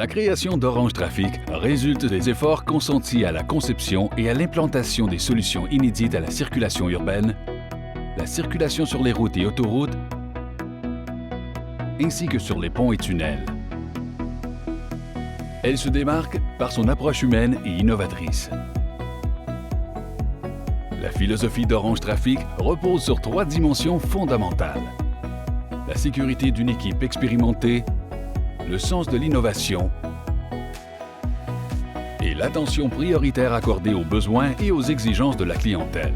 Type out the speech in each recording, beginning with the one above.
La création d'Orange Trafic résulte des efforts consentis à la conception et à l'implantation des solutions inédites à la circulation urbaine, la circulation sur les routes et autoroutes, ainsi que sur les ponts et tunnels. Elle se démarque par son approche humaine et innovatrice. La philosophie d'Orange Trafic repose sur 3 dimensions fondamentales. La sécurité d'une équipe expérimentée, le sens de l'innovation et l'attention prioritaire accordée aux besoins et aux exigences de la clientèle.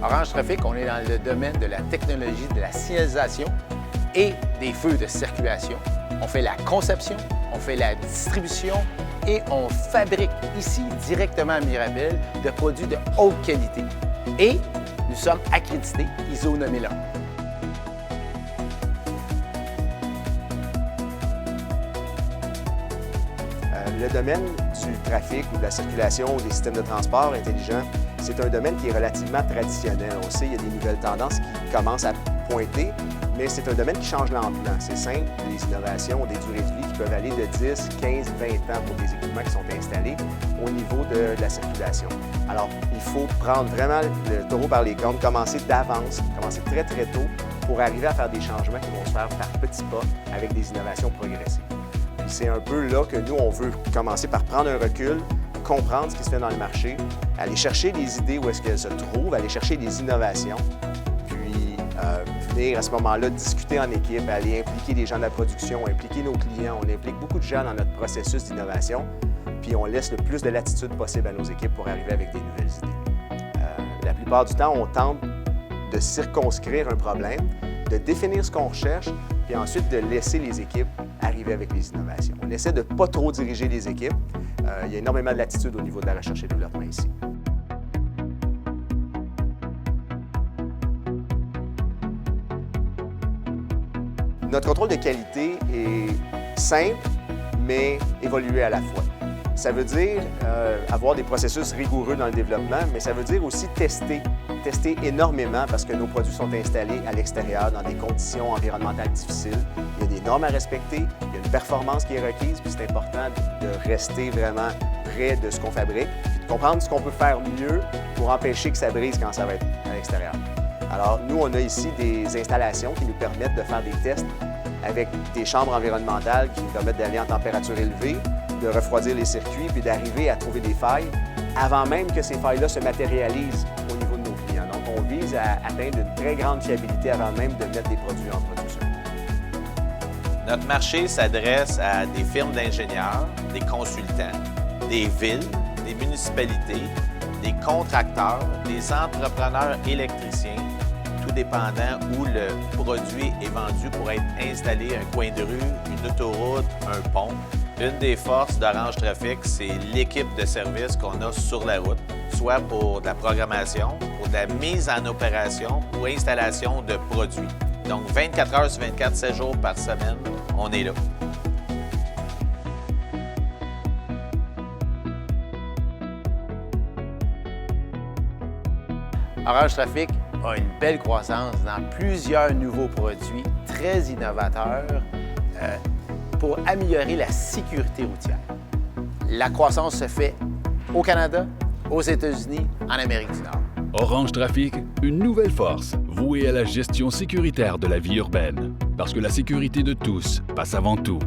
Orange Trafic, on est dans le domaine de la technologie, de la signalisation et des feux de circulation. On fait la conception, on fait la distribution et on fabrique ici, directement à Mirabel, de produits de haute qualité. Et nous sommes accrédités ISO 9001. Le domaine du trafic ou de la circulation ou des systèmes de transport intelligents, c'est un domaine qui est relativement traditionnel. On sait qu'il y a des nouvelles tendances qui commencent à pointer, mais c'est un domaine qui change lentement. C'est simple, les innovations ont des durées de vie qui peuvent aller de 10, 15, 20 ans pour des équipements qui sont installés au niveau de la circulation. Alors, il faut prendre vraiment le taureau par les cornes, commencer d'avance, commencer très, très tôt pour arriver à faire des changements qui vont se faire par petits pas avec des innovations progressives. Puis c'est un peu là que nous, on veut commencer par prendre un recul, comprendre ce qui se fait dans le marché, aller chercher les idées où est-ce qu'elles se trouvent, aller chercher des innovations, puis venir à ce moment-là discuter en équipe, aller impliquer les gens de la production, impliquer nos clients. On implique beaucoup de gens dans notre processus d'innovation, puis on laisse le plus de latitude possible à nos équipes pour arriver avec des nouvelles idées. La plupart du temps, on tente de circonscrire un problème, de définir ce qu'on recherche, puis ensuite de laisser les équipes arriver avec les innovations. On essaie de ne pas trop diriger les équipes. Il y a énormément de latitude au niveau de la recherche et développement ici. Notre contrôle de qualité est simple, mais évolué à la fois. Ça veut dire avoir des processus rigoureux dans le développement, mais ça veut dire aussi tester énormément parce que nos produits sont installés à l'extérieur dans des conditions environnementales difficiles. Il y a des normes à respecter, il y a une performance qui est requise, puis c'est important de rester vraiment près de ce qu'on fabrique, puis de comprendre ce qu'on peut faire mieux pour empêcher que ça brise quand ça va être à l'extérieur. Alors, nous, on a ici des installations qui nous permettent de faire des tests avec des chambres environnementales qui nous permettent d'aller en température élevée, de refroidir les circuits, puis d'arriver à trouver des failles avant même que ces failles-là se matérialisent au niveau de nos clients. Donc, on vise à atteindre une très grande fiabilité avant même de mettre des produits en production. Notre marché s'adresse à des firmes d'ingénieurs, des consultants, des villes, des municipalités, des contracteurs, des entrepreneurs électriciens, tout dépendant où le produit est vendu pour être installé, un coin de rue, une autoroute, un pont. Une des forces d'Orange Trafic, c'est l'équipe de service qu'on a sur la route, soit pour de la programmation, pour de la mise en opération ou installation de produits. Donc 24 heures sur 24, 7 jours par semaine, on est là. Orange Trafic a une belle croissance dans plusieurs nouveaux produits très innovateurs pour améliorer la sécurité routière. La croissance se fait au Canada, aux États-Unis, en Amérique du Nord. Orange Trafic, une nouvelle force vouée à la gestion sécuritaire de la vie urbaine. Parce que la sécurité de tous passe avant tout.